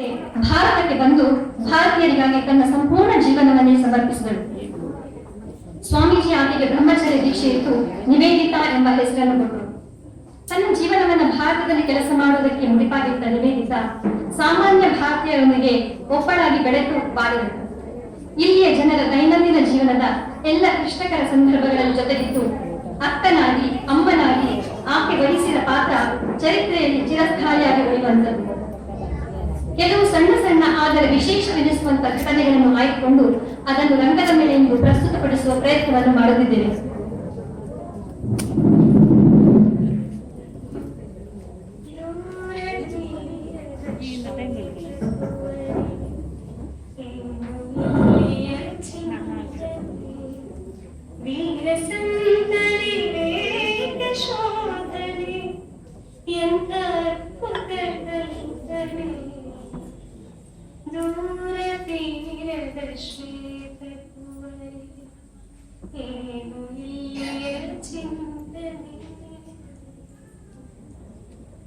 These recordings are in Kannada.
ಮತ್ತೆ ಭಾರತಕ್ಕೆ ಬಂದು ಭಾರತೀಯರಿಗಾಗಿ ತನ್ನ ಸಂಪೂರ್ಣ ಜೀವನವನ್ನೇ ಸಮರ್ಪಿಸಿದಳು. ಸ್ವಾಮೀಜಿ ಆಕೆಗೆ ಬ್ರಹ್ಮಚರ್ಯ ದೀಕ್ಷೆ ಇತ್ತು ನಿವೇದಿತಾ ಎಂಬ ಹೆಸರನ್ನು ಕೊಟ್ಟರು. ತನ್ನ ಜೀವನವನ್ನು ಭಾರತದಲ್ಲಿ ಕೆಲಸ ಮಾಡುವುದಕ್ಕೆ ಮುಡಿಪಾಗಿದ್ದ ನಿವೇದಿತಾ ಸಾಮಾನ್ಯ ಭಾರತೀಯರೊಂದಿಗೆ ಒಬ್ಬಳಾಗಿ ಬೆಳೆದು ಬಾಳಿದಳು. ಇಲ್ಲಿಯ ಜನರ ದೈನಂದಿನ ಜೀವನದ ಎಲ್ಲ ಕ್ಲಿಷ್ಟಕರ ಸಂದರ್ಭಗಳಲ್ಲಿ ಜೊತೆಗಿದ್ದು ಅಕ್ಕನಾಗಿ ಅಮ್ಮನಾಗಿ ಆಕೆ ವಹಿಸಿದ ಪಾತ್ರ ಚರಿತ್ರೆಯಲ್ಲಿ ಚಿರಸ್ಥಾಯಿಯಾಗಿ ಉಳಿಯುವಂಥದ್ದು. ಕೆಲವು ಸಣ್ಣ ಸಣ್ಣ ಆದರೆ ವಿಶೇಷವೆನಿಸುವಂತ ಘಟನೆಗಳನ್ನು ಆಯ್ದುಕೊಂಡು ಅದನ್ನು ರಂಗದ ಮೇಲೆ ಇಂದು ಪ್ರಸ್ತುತಪಡಿಸುವ ಪ್ರಯತ್ನವನ್ನು ಮಾಡುತ್ತಿದ್ದೇವೆ.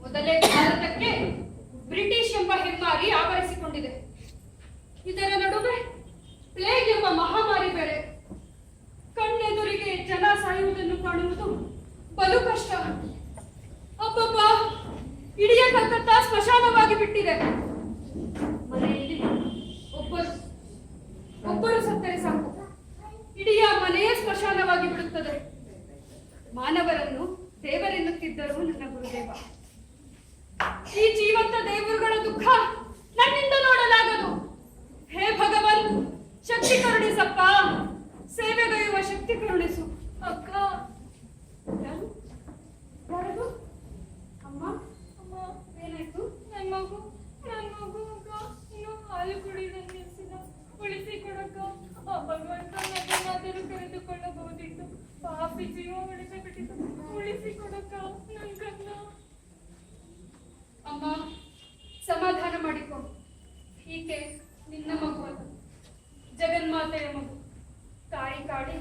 ಮೊದಲೇ ಭಾರತಕ್ಕೆ ಬ್ರಿಟಿಷ್ ಎಂಬ ಹೆಮ್ಮಾರಿ ಆವರಿಸಿಕೊಂಡಿದೆ. ಇದರ ನಡುವೆ ಪ್ಲೇಗ್ ಎಂಬ ಮಹಾಮಾರಿ ಬೇರೆ. ಕಣ್ಣೆದುರಿಗೆ ಜನ ಸಾಯುವುದನ್ನು ಕಾಣುವುದು ಬಲು ಕಷ್ಟ. ಅಬ್ಬಬ್ಬ, ಇಡೀ ಕಲ್ಕತ್ತಾ ಸ್ಮಶಾನವಾಗಿ ಬಿಟ್ಟಿದೆ. ಮನೆಯಲ್ಲಿ ಒಬ್ಬರು ಸತ್ತರೆ ಸಾಕು, ಇಡೀ ಮನೆಯೇ ಸ್ಮಶಾನವಾಗಿ ಬಿಡುತ್ತದೆ. ಮಾನವರನ್ನು ದೇವರೆನ್ನುತ್ತಿದ್ದರು ನನ್ನ ಗುರುದೇವ. ಈ ಜೀವಂತ ದೇವರುಗಳ ದುಃಖ ನನ್ನಿಂದ ನೋಡಲಾಗದು. ಹೇ ಭಗವನ್, ಶಕ್ತಿ ಕರುಣಿಸಪ್ಪ, ಸೇವೆಗೈಯುವ ಶಕ್ತಿ ಕರುಣಿಸು. ಅಕ್ಕ, ಯಾರದು? ಅಮ್ಮ, ಅಮ್ಮ, ಏನಾಯ್ತು? ನನ್ನ ಮಗು ಅಕ್ಕ, ಇನ್ನು ಹಾಲು ಕುಡಿದಂಗೆ ಉಳಿಸಿ ಕೊಡಕ್ಕ. ಆ ಭಗವಂತ ನನ್ನನ್ನಾದರೂ ಕರೆದುಕೊಳ್ಳಬಹುದಿತ್ತು. ಪಾಪಿ ಜೀವ ಉಳಿಸಬಿಟ್ಟಿತ್ತು. ಉಳಿಸಿ ಕೊಡಕ್ಕ ನನ್ನ ಕನ್ನ. ಅಮ್ಮ, ಸಮಾಧಾನ ಮಾಡಿಕೊ. ಈಕೆ ನಿನ್ನ ಮಗು ಅಲ್ಲ, ಜಗನ್ಮಾತೆಯ ಮಗು. ತಾಯಿ ಕಾಡಿ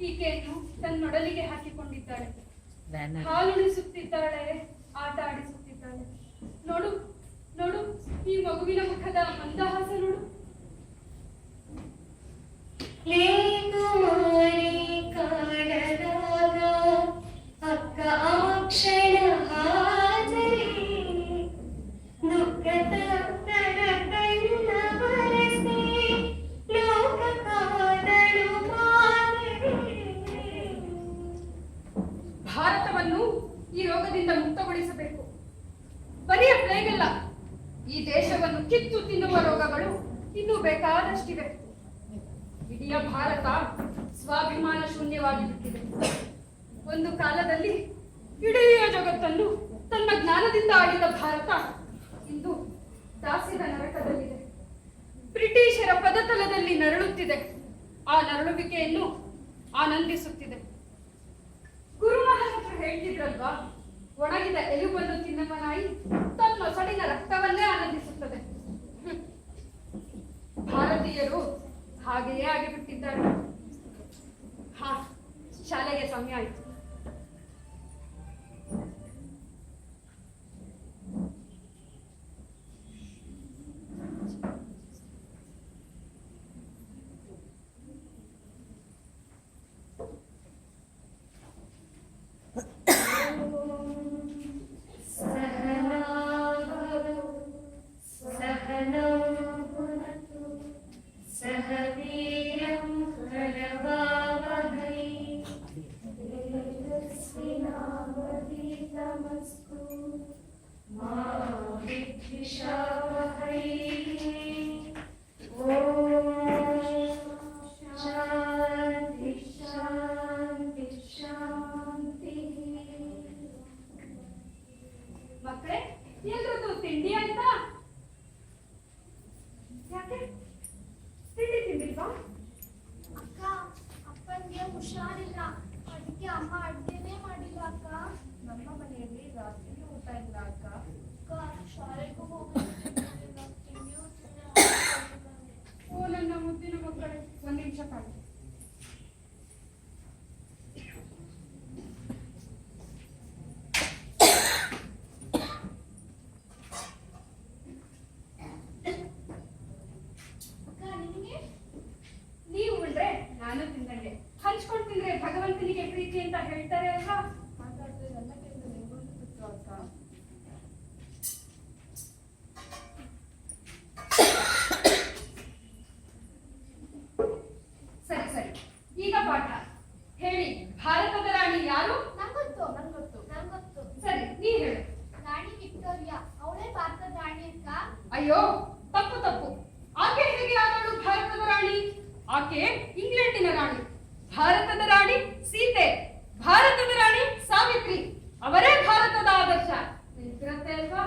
ಈಕೆಯನ್ನು ತನ್ನೊಡಲಿಗೆ ಹಾಕಿಕೊಂಡಿದ್ದಾಳೆ. ಹಾಲುಣಿಸುತ್ತಿದ್ದಾಳೆ, ಆಟ ಆಡಿಸುತ್ತಿದ್ದಾಳೆ. ನೋಡು ನೋಡು, ಈ ಮಗುವಿನ ಮುಖದ ಮಂದಹಾಸ ನೋಡು. ಅಕ್ಕ ಅಕ್ಷಣ ಹಾಜರಿ ದುಃಖದ ಕೈನ ಬರಸಿ ಲೋಕ ಕಾದಳು ಭಾರತವನ್ನು ಈ ರೋಗದಿಂದ ಮುಕ್ತಗೊಳಿಸಬೇಕು. ಬರಿಯ ಪ್ಲೇಗ್ ಅಲ್ಲ, ಈ ದೇಶವನ್ನು ಕಿತ್ತು ತಿನ್ನುವ ರೋಗಗಳು ಇನ್ನೂ ಬೇಕಾದಷ್ಟಿವೆ. ಇಡೀ ಭಾರತ ಸ್ವಾಭಿಮಾನ ಶೂನ್ಯವಾಗಿ ಬಿಟ್ಟಿದೆ. ಒಂದು ಕಾಲದಲ್ಲಿ ಇಡೀ ಜಗತ್ತನ್ನು ತನ್ನ ಜ್ಞಾನದಿಂದ ಆಳಿದ ಭಾರತ ಇಂದು ದಾಸ್ಯದ ನರಕದಲ್ಲಿದೆ. ಬ್ರಿಟಿಷರ ಪದತಲದಲ್ಲಿ ನರಳುತ್ತಿದೆ. ಆ ನರಳುವಿಕೆಯನ್ನು ಆನಂದಿಸುತ್ತಿದೆ. ಗುರು ಮಹಾರಾಜರು ಹೇಳ್ತಿದ್ರಲ್ವಾ, ಒಣಗಿದ ಎಲುಬನ್ನು ತಿನ್ನವ ನಾಯಿ ತನ್ನ ಸಡಿನ ರಕ್ತವನ್ನೇ ಆನಂದಿಸುತ್ತದೆ. ಭಾರತೀಯರು ಹಾಗೆಯೇ ಆಗಿಬಿಟ್ಟಿದ್ದಾರೆ. ಹಾ, ಶಾಲೆಗೆ ಸಮಯ ಆಯಿತು. ಮಕ್ಕಳೇ, ಎಲ್ರದ್ದು ತಿಂಡಿ ಆಯ್ತಾ? ಯಾಕೆ ತಿಂಡಿ ತಿಂದಿಲ್ವಾ? ಅಕ್ಕ, ಅಪ್ಪನಿಗೆ ಹುಷಾರಿಲ್ಲ, ಅದಕ್ಕೆ ಅಮ್ಮ ಅಡ್ಗೆನೇ ಮಾಡಿಲ್ಲ ಅಕ್ಕ. ನಮ್ಮ ಮನೆಯಲ್ಲಿ ರಾತ್ರಿ ಊಟ ಇಲ್ಲ ಅಕ್ಕ. ಶಾಲೆಗೂ ಹೋಗಲಿಲ್ಲ. ಓ ನನ್ನ ಮುದ್ದಿನ ಮಕ್ಕಳೇ, ಒಂದು ನಿಮಿಷ ಕಾಡಿ. ಪ್ರೀತಿ ಅಂತ ಹೇಳ್ತಾರೆ ಅಲ್ವಾ? ಹಾಗಾದ್ರೆ ನನಗೆಂದು ನಿಂಗೊಂದು ಪುತ್ರ ಅಕ್ಕ. ಸರಿ ಸರಿ, ಈಗ ಪಾಠ ಹೇಳಿ. ಭಾರತದ ರಾಣಿ ಯಾರು? ನಂಗೊತ್ತು. ನಂಗೊತ್ತು. ಸರಿ, ನೀ ಹೇಳು. ರಾಣಿ ವಿಕ್ಟೋರಿಯಾ, ಅವಳೇ ಭಾರತದ ರಾಣಿ ಅಕ್ಕ. ಅಯ್ಯೋ, ತಪ್ಪು ತಪ್ಪು. ಆಕೆ ಹೇಗೆ ಆದಳು ಭಾರತದ ರಾಣಿ? ಆಕೆ ಇಂಗ್ಲೆಂಡಿನ ರಾಣಿ. ಭಾರತದ ರಾಣಿ ಸೀತೆ, ಭಾರತದ ರಾಣಿ ಸಾವಿತ್ರಿ. ಅವರೇ ಭಾರತದ ಆದರ್ಶ. ನೆನಪಿರುತ್ತೆ ಅಲ್ವಾ?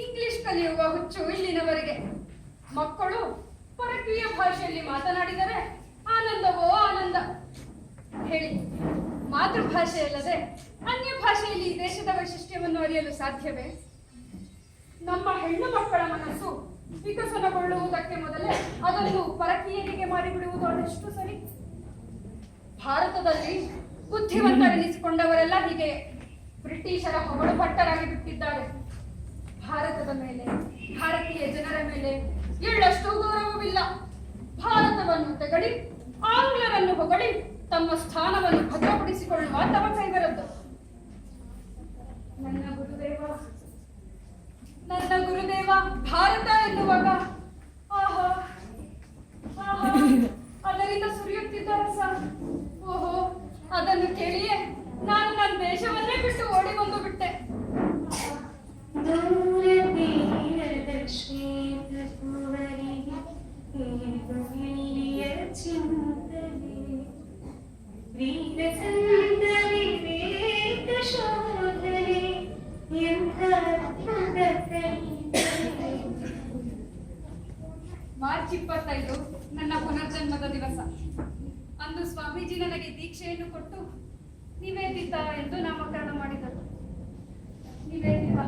ಇಂಗ್ಲಿಷ್ ಕಲಿಯುವ ಹುಚ್ಚು ಇಲ್ಲಿನವರೆಗೆ. ಮಕ್ಕಳು ಪರಕೀಯ ಭಾಷೆಯಲ್ಲಿ ಮಾತನಾಡಿದರೆ ಆನಂದವೋ ಆನಂದ. ಹೇಳಿ, ಮಾತೃಭಾಷೆ ಅಲ್ಲದೆ ಅನ್ಯ ಭಾಷೆಯಲ್ಲಿ ಈ ದೇಶದ ವೈಶಿಷ್ಟ್ಯವನ್ನು ಅರಿಯಲು ಸಾಧ್ಯವೇ? ನಮ್ಮ ಹೆಣ್ಣು ಮಕ್ಕಳ ಮನಸ್ಸು ವಿಕಸನಗೊಳ್ಳುವುದಕ್ಕೆ ಮೊದಲೇ ಅದನ್ನು ಪರಕೀಯರಿಗೆ ಮಾಡಿಬಿಡುವುದು ಅದೆಷ್ಟು ಸರಿ? ಭಾರತದಲ್ಲಿ ಬುದ್ಧಿವಂತರೆನಿಸಿಕೊಂಡವರೆಲ್ಲ ಹೀಗೆ ಬ್ರಿಟಿಷರ ಹೊಗಳು ಭಟ್ಟರಾಗಿ ಬಿಟ್ಟಿದ್ದಾರೆ. ಭಾರತದ ಮೇಲೆ, ಭಾರತೀಯ ಜನರ ಮೇಲೆ ಎಳ್ಳಷ್ಟು ಗೌರವವಿಲ್ಲ. ಭಾರತವನ್ನು ತೆಗಳಿ ಆಂಗ್ಲರನ್ನು ಹೊಗಳಿ ತಮ್ಮ ಸ್ಥಾನವನ್ನು ಭದ್ರಪಡಿಸಿಕೊಳ್ಳುವ ತವಕ ಇವರದ್ದು. ನನ್ನ ಗುರುದೇವ ಭಾರತ ಎನ್ನುವಾಗ ಆಹಾ ಆಹಾ ಅದರಿಂದ ಸುರಿಯುತ್ತಿದ್ದ ರಸ, ಓಹೋ, ಅದನ್ನು ಕೇಳಿಯೇ ನಾನು ನನ್ನ ದೇಶವನ್ನೇ ಬಿಟ್ಟು ಓಡಿ ಬಂದು ಬಿಟ್ಟೆ. ಮಾರ್ಚ್ 25 ನನ್ನ ಪುನರ್ಜನ್ಮದ ದಿವಸ. ಅಂದು ಸ್ವಾಮೀಜಿ ನನಗೆ ದೀಕ್ಷೆಯನ್ನು ಕೊಟ್ಟು ನಿವೇದಿತ ಎಂದು ನಾಮಕರಣ ಮಾಡಿದರು. ನಿವೇದಿತ,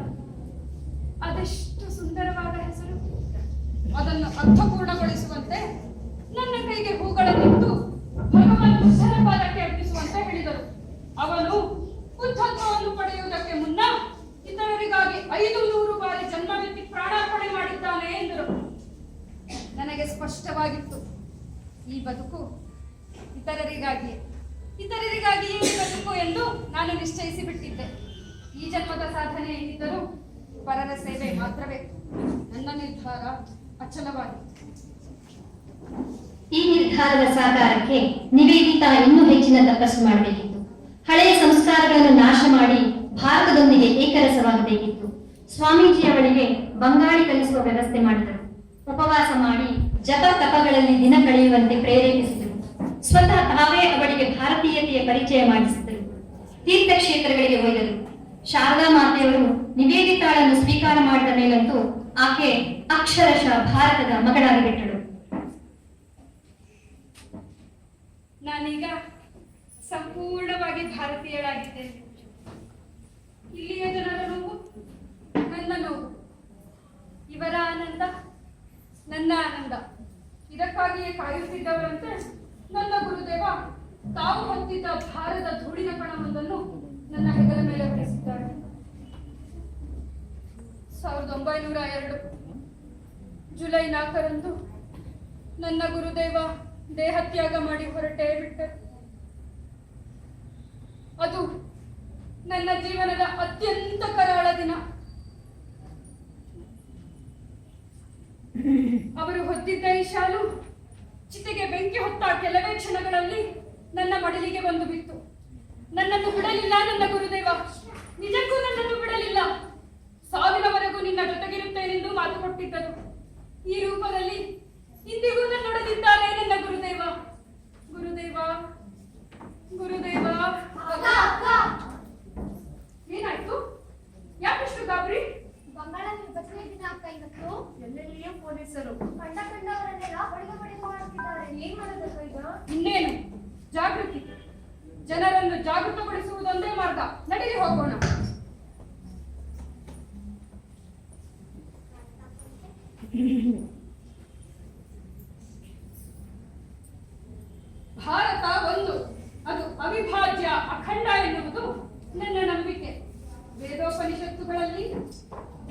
ಅದೆಷ್ಟು ಸುಂದರವಾದ ಹೆಸರು. ಅದನ್ನು ಅರ್ಥಪೂರ್ಣಗೊಳಿಸುವಂತೆ ನನ್ನ ಕೈಗೆ ಹೂಗಳನ್ನಿಟ್ಟು ಭಗವಾನ್ ಬುದ್ಧನ ಪಾದಕ್ಕೆ ಅರ್ಪಿಸುವಂತೆ ಹೇಳಿದರು. ಅವನು ಬುದ್ಧತ್ವವನ್ನು ಪಡೆಯುವುದಕ್ಕೆ ಮುನ್ನ ಇತರರಿಗಾಗಿ 500 ಬಾರಿ ಜನ್ಮವೆತ್ತಿ ಪ್ರಾಣಾರ್ಪಣೆ ಮಾಡಿದ್ದಾನೆ ಎಂದರು. ನನಗೆ ಸ್ಪಷ್ಟವಾಗಿತ್ತು, ಈ ಬದುಕು ಇತರರಿಗಾಗಿಯೇ ಈ ಬದುಕು ಎಂದು ನಾನು ನಿಶ್ಚಯಿಸಿ ಬಿಟ್ಟಿದ್ದೆ. ಈ ಜನ್ಮದ ಸಾಧನೆ ಏನಿದ್ದರೂ ಪರರ ಸೇವೆ ಮಾತ್ರವೇ. ನನ್ನ ನಿರ್ಧಾರ ಅಚಲವಾಗಿತ್ತು. ಈ ನಿರ್ಧಾರದ ಸಾಕಾರಕ್ಕೆ ನಿವೇದಿತಾ ಇನ್ನೂ ಹೆಚ್ಚಿನ ತಪಸ್ಸು ಮಾಡಬೇಕಿತ್ತು. ಹಳೆಯ ಸಂಸ್ಕಾರಗಳನ್ನು ನಾಶ ಮಾಡಿ ಭಾರತದೊಂದಿಗೆ ಏಕರಸವಾಗಬೇಕಿತ್ತು. ಸ್ವಾಮೀಜಿ ಅವಳಿಗೆ ಬಂಗಾಳಿ ಕಲಿಸುವ ವ್ಯವಸ್ಥೆ ಮಾಡಿದರು. ಉಪವಾಸ ಮಾಡಿ ಜಪ ತಪಗಳಲ್ಲಿ ದಿನ ಕಳೆಯುವಂತೆ ಪ್ರೇರೇಪಿಸಿದರು. ಸ್ವತಃ ತಾವೇ ಅವಳಿಗೆ ಭಾರತೀಯತೆಯ ಪರಿಚಯ ಮಾಡಿಸಿದರು. ತೀರ್ಥಕ್ಷೇತ್ರಗಳಿಗೆ ಒಯ್ದರು. ಶಾರದಾ ಮಾತೆಯವರು ನಿವೇದಿತಾಳನ್ನು ಸ್ವೀಕಾರ ಮಾಡಿದ ಮೇಲಂತೂ ಆಕೆ ಅಕ್ಷರಶಃ ಭಾರತದ ಮಗಳಾಗಿ ಬಿಟ್ಟಳು. ನಾನೀಗ ಸಂಪೂರ್ಣವಾಗಿ ಭಾರತೀಯಳಾಗಿದ್ದೇನೆ. ಇಲ್ಲಿಯ ಜನರ ನೋವು ನನ್ನ ನೋವು, ಇವರ ಆನಂದ ನನ್ನ ಆನಂದ. ಇದಕ್ಕಾಗಿಯೇ ಕಾಯುತ್ತಿದ್ದವರಂತೆ ನನ್ನ ಗುರುದೇವ ತಾವು ಹೊತ್ತಿದ್ದ ಭಾರದ ಧೂಳಿನ ಕಣವೊಂದನ್ನು ನನ್ನ ಹೆಗಲ ಮೇಲೆ ಹೊರಿಸಿದ್ದಾರೆ. 1902 ಜುಲೈ 4ರಂದು ನನ್ನ ಗುರುದೇವ ದೇಹತ್ಯಾಗ ಮಾಡಿ ಹೊರಟೇ ಬಿಟ್ಟರು. ಅದು ನನ್ನ ಜೀವನದ ಅತ್ಯಂತ ಕರಾಳ ದಿನ. ಅವರು ಹೊತ್ತಿದ್ದ ಈ ಶಾಲು ಚಿತೆಗೆ ಬೆಂಕಿ ಹೊತ್ತ ಕೆಲವೇ ಕ್ಷಣಗಳಲ್ಲಿ ನನ್ನ ಮಡಿಲಿಗೆ ಬಂದು ಬಿತ್ತು. ನನ್ನನ್ನು ಬಿಡಲಿಲ್ಲ ನನ್ನ ಗುರುದೇವ, ನಿಜಕ್ಕೂ ನನ್ನನ್ನು ಬಿಡಲಿಲ್ಲ. ಸಾವಿನವರೆಗೂ ನಿನ್ನ ಜೊತೆಗಿರುತ್ತೇನೆಂದು ಮಾತು ಕೊಟ್ಟಿದ್ದರು. ಈ ರೂಪದಲ್ಲಿ ಇಂದಿಗೂ ನನ್ನೊಡನಿದ್ದಾರೆ ನನ್ನ ಗುರುದೇವ. ಗುರುದೇವ ಗುರುದೇವ. ಏನಾಯ್ತು? ಯಾಕೆಷ್ಟು ಗಾಬರಿ? ಬಂಗಾಳ ವಿಭಜನೆ ದಿನ ಅಕ್ಕ ಇವತ್ತು. ಎಲ್ಲೆಲ್ಲಿಯೂ ಪೊಲೀಸರು ಕಂಡವರನ್ನೆಲ್ಲ ಹೊಡೆದು ಮಾಡುತ್ತಿದ್ದಾರೆ. ಏನ್ ಮಾಡೋದಕ್ಕ ಈಗ? ಇನ್ನೇನು ಜಾಗೃತಿ. ಜನರನ್ನು ಜಾಗೃತಗೊಳಿಸುವುದೊಂದೇ ಮಾರ್ಗ. ನಡೀರಿ ಹೋಗೋಣ. ಭಾರತ ಒಂದು, ಅದು ಅವಿಭಾಜ್ಯ, ಅಖಂಡ ಎನ್ನುವುದು ನನ್ನ ನಂಬಿಕೆ. ವೇದೋಪನಿಷತ್ತುಗಳಲ್ಲಿ,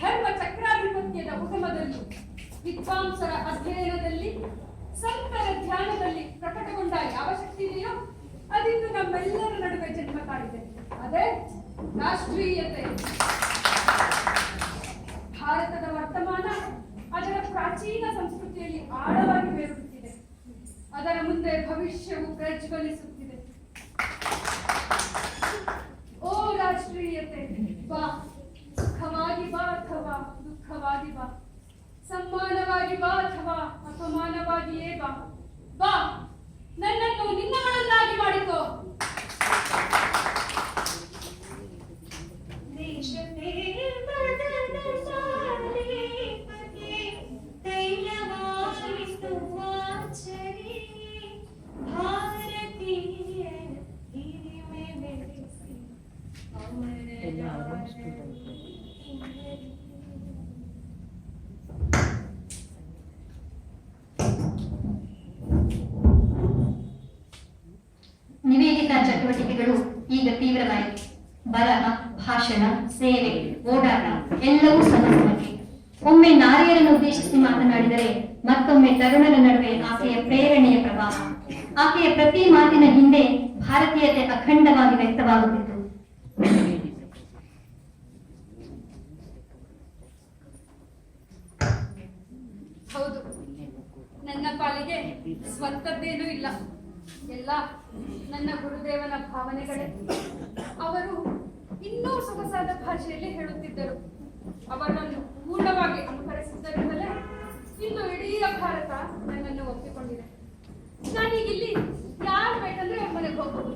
ಧರ್ಮ ಚಕ್ರಾಧಿಪತ್ಯದ ಉಗಮದಲ್ಲಿ, ವಿದ್ವಾಂಸರ ಅಧ್ಯಯನದಲ್ಲಿ, ಸಂತರ ಧ್ಯಾನದಲ್ಲಿ ಪ್ರಕಟಗೊಂಡ ಯಾವ ಶಕ್ತಿ ಇದೆಯೋ ಅದಿದ್ದು ನಮ್ಮೆಲ್ಲರ ನಡುವೆ ಜನ್ಮ ತಾಳಿದೆ. ಅದೇ ರಾಷ್ಟ್ರೀಯತೆ. ಭಾರತದ ವರ್ತಮಾನ ಅದರ ಪ್ರಾಚೀನ ಸಂಸ್ಕೃತಿಯಲ್ಲಿ ಆಳವಾಗಿ ಬೇರುತ್ತಿದೆ. ಅದರ ಮುಂದೆ ಭವಿಷ್ಯವು ಪ್ರಜ್ವಲಿಸುತ್ತಿದೆ. ಓ ರಾಷ್ಟ್ರೀಯತೆ, ಬಾ, ಸುಖವಾಗಿ ಬಾ ಅಥವಾ ದುಃಖವಾಗಿ ಬಾ, ಸಮ್ಮಾನವಾಗಿ ಬಾ ಅಥವಾ ಅಪಮಾನವಾಗಿಯೇ ಬಾ. ಬಾ, ನನ್ನನ್ನು ನಿನ್ನವಳನ್ನಾಗಿ ಮಾಡಿಕೋ. ನಿವೇದಿತಾ ಚಟುವಟಿಕೆಗಳು ಈಗ ತೀವ್ರವಾಯಿತು. ಬರಹ, ಭಾಷಣ, ಸೇವೆ, ಓಡಾಟ ಎಲ್ಲವೂ ಸಮಸ್ಯೆ. ಒಮ್ಮೆ ನಾರಿಯರನ್ನು ಉದ್ದೇಶಿಸಿ ಮಾತನಾಡಿದರೆ ಮತ್ತೊಮ್ಮೆ ತರುಣರ ನಡುವೆ ಆಕೆಯ ಪ್ರೇರಣೆಯ ಪ್ರವಾಹ. ಆಕೆಯ ಪ್ರತಿ ಮಾತಿನ ಹಿಂದೆ ಭಾರತೀಯತೆ ಅಖಂಡವಾಗಿ ವ್ಯಕ್ತವಾಗುತ್ತಿತ್ತು. ಹೌದು, ನನ್ನ ಪಾಲಿಗೆ ಸ್ವಂತದ್ದೇನೂ ಇಲ್ಲ. ಎಲ್ಲ ನನ್ನ ಗುರುದೇವನ ಭಾವನೆಗಳೇ. ಅವರು ಇನ್ನೂ ಸೊಗಸಾದ ಭಾಷೆಯಲ್ಲಿ ಹೇಳುತ್ತಿದ್ದರು. ಅವರನ್ನು ಪೂರ್ಣವಾಗಿ ಅನುಕರಿಸಿದ್ದರಿಂದಲೇ ಇಂದು ಇಡೀ ಭಾರತ ನನ್ನನ್ನು ಒಪ್ಪಿಕೊಂಡಿದೆ. ನಾನೀಗಿಲ್ಲಿ ಯಾರು ಬೇಕಂದ್ರೆ ಅವ್ರ ಮನೆಗೆ ಹೋಗ್ಬೋದು.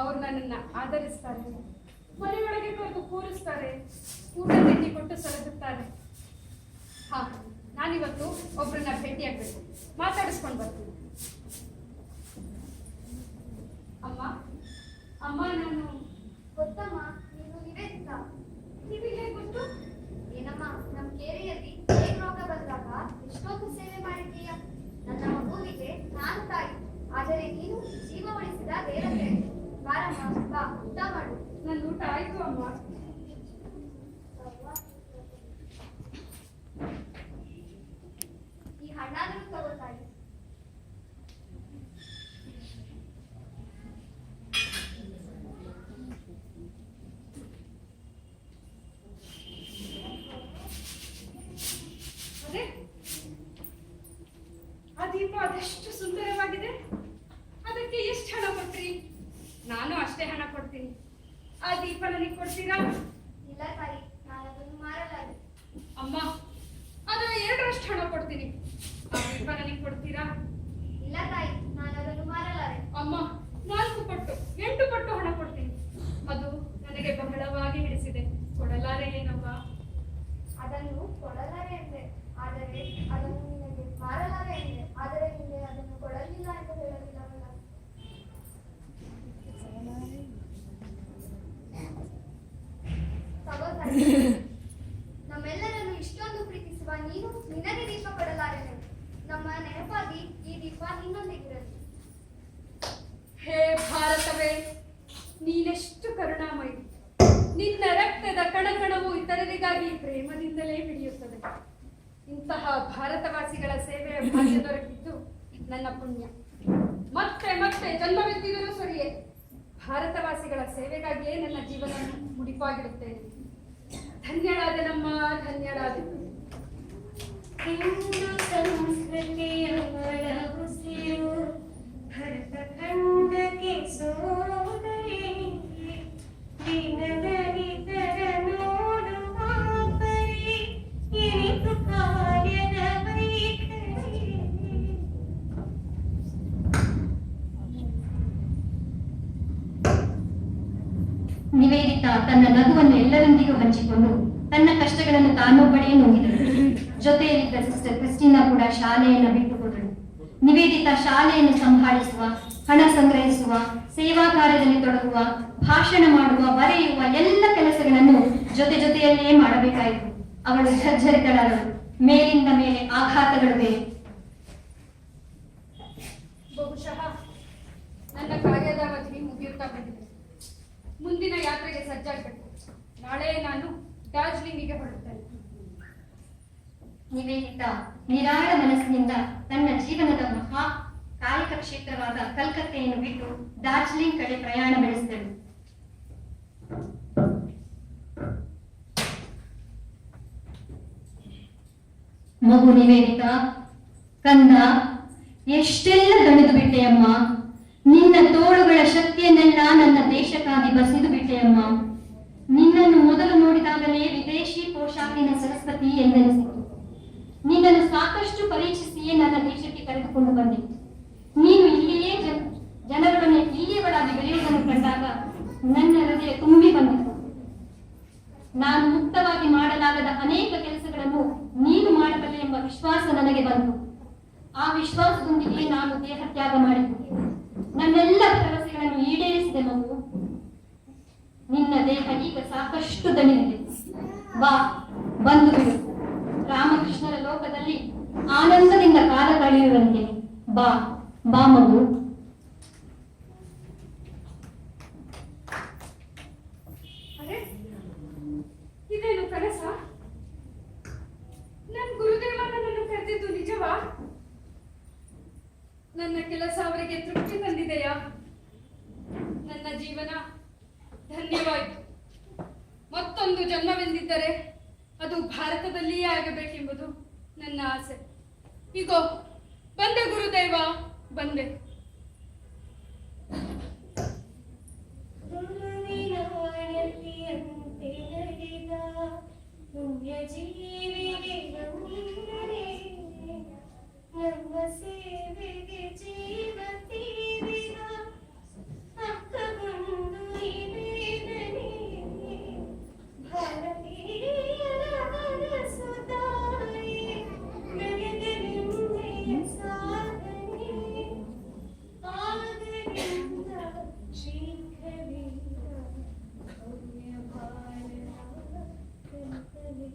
ಅವರು ನನ್ನನ್ನು ಆಧರಿಸ್ತಾರೆ, ಮನೆಯೊಳಗೆ ಕರೆದು ಕೂರಿಸ್ತಾರೆ, ಊಟ ತಿಂಡಿ ಕೊಟ್ಟು ಸಲಹುತ್ತಾರೆ. ಹಾ, ನಾನಿವತ್ತು ಒಬ್ಬರನ್ನ ಭೇಟಿಯಾಗಬೇಕು, ಮಾತಾಡಿಸ್ಕೊಂಡು ಬರ್ತೀನಿ. ಅಮ್ಮ, ಅಮ್ಮ, ನಾನು ಗೊತ್ತಮ್ಮ, ನೀನು ನಿವೇದಿತಾ. ನಿಮಗೆ ಗೊತ್ತು? ಏನಮ್ಮ, ನಮ್ಮ ಕೇರಿಯಲ್ಲಿ ಏನ್ ರೋಗ ಬಂದಾಗ ಎಷ್ಟೊಂದು ಸೇವೆ ಮಾಡಿದ್ದೀಯ. ನನ್ನ ಮಗುವಿಗೆ ನಾನು ತಾಯಿ, ಆದರೆ ನೀನು ಜೀವ ಉಳಿಸಿದ ದೇವತೆ. ಬಾರಮ್ಮ, ಬಾ, ಊಟ ಮಾಡು. ನನ್ನ ಊಟ ಆಯ್ತು ಅಮ್ಮ. ಈ ಹಣ್ಣಾದರೂ ತಗೋತಾಯಿ. ಅದೇ ಆ ದೀಪ ಅದೆಷ್ಟು ಸುಂದರವಾಗಿದೆ. ಅದಕ್ಕೆ ಎಷ್ಟು ಹಣ ಕೊಡ್ತೀರಿ? ನಾನು ಅಷ್ಟೇ ಹಣ ಕೊಡ್ತೀನಿ. ಆ ದೀಪ ನನಗೆ ಕೊಡ್ತೀರಾ? ಇಲ್ಲ ತಾಯಿ, ನಾನು ಅದನ್ನು ಮಾರಲಾರೆ. ಅಮ್ಮ, ಅದರ 2ರಷ್ಟು ಹಣ ಕೊಡ್ತೀನಿ. ಆ ದೀಪ ನನಗೆ ಕೊಡ್ತೀರಾ? ಇಲ್ಲ ತಾಯಿ, ನಾನು ಅದನ್ನು ಮಾರಲಾರೆ. ಅಮ್ಮ, 4 ಪಟ್ಟು 8 ಪಟ್ಟು ಹಣ ಕೊಡ್ತೀನಿ. ಅದು ನನಗೆ ಬಹಳವಾಗಿ ಹಿಡಿಸಿದೆ. ಕೊಡಲಾರೆ ಏನವ್ವ? ಅದನ್ನು ಕೊಡಲಾರೆ ಎಂದೆ, ಆದರೆ ಅದನ್ನು ನಿನಗೆ ಮಾರಲಾರೆ ಎಂದೆ, ಆದರೆ ನಿನಗೆ ಅದನ್ನು ಕೊಡಲಿಲ್ಲ ಎಂದು ಹೇಳಲಿಲ್ಲವಲ್ಲ. ತಗೋ ತಾಯಿ. ನಮ್ಮೆಲ್ಲರನ್ನು ಇಷ್ಟೊಂದು ಪ್ರೀತಿಸುವ ನೀನು ನಿನಗೆ ದೀಪ ಕೊಡಲಾರೆ. ನಮ್ಮ ನೆನಪಾಗಿ ಈ ದೀಪ ನಿನ್ನೊಂದಿಗಿರಲಿ. ಹೇ ಭಾರತವೇ, ನೀನೆಷ್ಟು ಕರುಣಾಮಯಿ. ನಿನ್ನ ರಕ್ತದ ಕಣಕಣವು ಇತರರಿಗಾಗಿ ಪ್ರೇಮದಿಂದಲೇ ಮಿಡಿಯುತ್ತದೆ. ಇಂತಹ ಭಾರತವಾಸಿಗಳ ಸೇವೆಯ ಭಾಗ್ಯ ದೊರಕಿದ್ದು ನನ್ನ ಪುಣ್ಯ. ಮತ್ತೆ ಮತ್ತೆ ಜನ್ಮವೆತ್ತಿದರೂ ಸರಿಯೇ ಭಾರತವಾಸಿಗಳ ಸೇವೆಗಾಗಿಯೇ ನನ್ನ ಜೀವನ ಮುಡಿಪಾಗಿರುತ್ತೇನೆ. ಧನ್ಯಳಾದೆ ನಮ್ಮ, ಧನ್ಯಳಾದೆ. ಹಿಂದೂ ಸಂಸ್ಕೃತಿಯ ಒಳಗುಸಿರು ಭರತ ಖಂಡಕ್ಕೆ ಸೋದರಿ ದೀನದಲಿತರ ನೋಡುವ ಪರಿ ಎನಿತು ಕಾರ್ಯದ ವೈಖರಿ. ನಿವೇದಿತಾ ತನ್ನ ನಗುವನ್ನು ಎಲ್ಲರೊಂದಿಗೂ ಹಂಚಿಕೊಂಡು ತನ್ನ ಕಷ್ಟಗಳನ್ನು ತಾನೊಬ್ಬಳೇ ನುಂಗಿದಳು. ಜೊತೆಯಲ್ಲಿದ್ದ ಸಿಸ್ಟರ್ ಕ್ರಿಸ್ಟಿನಾ ಕೂಡ ಶಾಲೆಯನ್ನು ಬಿಟ್ಟು ಹೋದಳು. ನಿವೇದಿತಾ ಶಾಲೆಯನ್ನು ಸಂಭಾಳಿಸುವ, ಹಣ ಸಂಗ್ರಹಿಸುವ, ಸೇವಾ ಕಾರ್ಯದಲ್ಲಿ ತೊಡಗುವ, ಭಾಷಣ ಮಾಡುವ, ಬರೆಯುವ ಎಲ್ಲ ಕೆಲಸಗಳನ್ನು ಜೊತೆಯಲ್ಲಿಯೇ ಮಾಡಬೇಕಾಯಿತು. ಅವಳು ಜರ್ಜರಿತಳಾದಳು. ಮೇಲಿಂದ ಮೇಲೆ ಆಘಾತಗಳು ಬೇರೆ. ಬಹುಶಃ ನನ್ನ ಕಾರ್ಯದ ಅವಧಿ ಮುಗಿಯುತ್ತಾ ಬಂದಿದೆ. ಮುಂದಿನ ಯಾತ್ರೆಗೆ ಸಜ್ಜಾಗಬೇಕು. ನಾಳೆ ನಾನು ಡಾರ್ಜಿಲಿಂಗಿಗೆ ಹೊರಡುತ್ತೇನೆ. ನಿವೇದಿತಾ ನಿರಾಳ ಮನಸ್ಸಿನಿಂದ ತನ್ನ ಜೀವನದ ಮಹಾ ಕಾಯಕ ಕ್ಷೇತ್ರವಾದ ಕಲ್ಕತ್ತೆಯನ್ನು ಬಿಟ್ಟು ಡಾರ್ಜಿಲಿಂಗ್ ಕಡೆ ಪ್ರಯಾಣ ಬೆಳೆಸಿದಳು. ಮಗು ನಿವೇದಿತಾ, ಕಂದ, ಎಷ್ಟೆಲ್ಲ ದಣಿದು ಬಿಟ್ಟೆಯಮ್ಮ. ನಿನ್ನ ತೋಳುಗಳ ಶಕ್ತಿಯನ್ನೆಲ್ಲ ನನ್ನ ದೇಶಕ್ಕಾಗಿ ಬಸಿದು ಬಿಟ್ಟೆಯಮ್ಮ. ನಿನ್ನನ್ನು ಮೊದಲು ನೋಡಿದಾಗಲೇ ವಿದೇಶಿ ಪೋಷಾಕಿನ ಸರಸ್ವತಿ ಎಂದೆನಿಸಿತು. ನಿನ್ನನ್ನು ಸಾಕಷ್ಟು ಪರೀಕ್ಷಿಸಿಯೇ ನನ್ನ ದೇಶಕ್ಕೆ ಕರೆದುಕೊಂಡು ಬಂದೆ. ನೀನು ಇಲ್ಲಿಯೇ ಜನರೊಡನೆ ಇಲ್ಲಿಯವಳಾಗಿ ಬೆಳೆಯುವುದನ್ನು ಕಂಡಾಗ ನನ್ನ ಹೃದಯ ತುಂಬಿ ಬಂದಿತು. ನಾನು ಮುಕ್ತವಾಗಿ ಮಾಡಲಾಗದ ಅನೇಕ ಕೆಲಸಗಳನ್ನು ನೀನು ಮಾಡಬಲ್ಲೆ ಎಂಬ ವಿಶ್ವಾಸ ನನಗೆ ಬಂತು. ಆ ವಿಶ್ವಾಸದೊಂದಿಗೆ ನಾನು ದೇಹ ತ್ಯಾಗ ಮಾಡಿದ್ದೆ. ನನ್ನೆಲ್ಲ ಭರವಸೆಗಳನ್ನು ಈಡೇರಿಸಿದೆ ಮಗು. ನಿನ್ನ ದೇಹ ಈಗ ಸಾಕಷ್ಟು ದಣಿದಿದೆ. ಬಾ, ಬಂದು ಬಿಡು. ರಾಮಕೃಷ್ಣರ ಲೋಕದಲ್ಲಿ ಆನಂದದಿಂದ ಕಾಲ ಕಳೆಯುವಂತೆ. ಬಾ ಬಾ ಮಗು. ಅರೆ, ಇದೇನು ಕನಸ? ನನ್ನ ಗುರುದೇವ ನನ್ನನ್ನು ಕರೆದಿದ್ದು ನಿಜವಾ? ನನ್ನ ಕೆಲಸ ಅವರಿಗೆ ತೃಪ್ತಿ ತಂದಿದೆಯಾ? ನನ್ನ ಜೀವನ ಧನ್ಯವಾಯಿತು. ಮತ್ತೊಂದು ಜನ್ಮವೆಂದಿದ್ದರೆ ಅದು ಭಾರತದಲ್ಲಿಯೇ ಆಗಬೇಕೆಂಬುದು ನನ್ನ ಆಸೆ. ಈಗೋ ಬಂದೆ ಗುರುದೇವ, ಬಂದೆ. ತುಳುವಿನವನತಿಯಂತೆ ನಡೆದ ಪುಣ್ಯ ಜೀವಿಗೆ ವಂದನೆ. ನಮ್ಮ ಸೇವೆಗೆ ಜೀವ ತೀರಿದ ಅಕ್ಕಗೊಂದು ನಿವೇದನೆ. ಭಾರತೀಯರ ಸುತಾಯಿ ಬೆಳೆದ ನಿಂದೆಯ ಸಾಧನೆ. ಆಗದಿಂದ ಶೀಘ್ರವೀರ ಭವ್ಯ ಭಾರತ ಕಲ್ಪನೆ.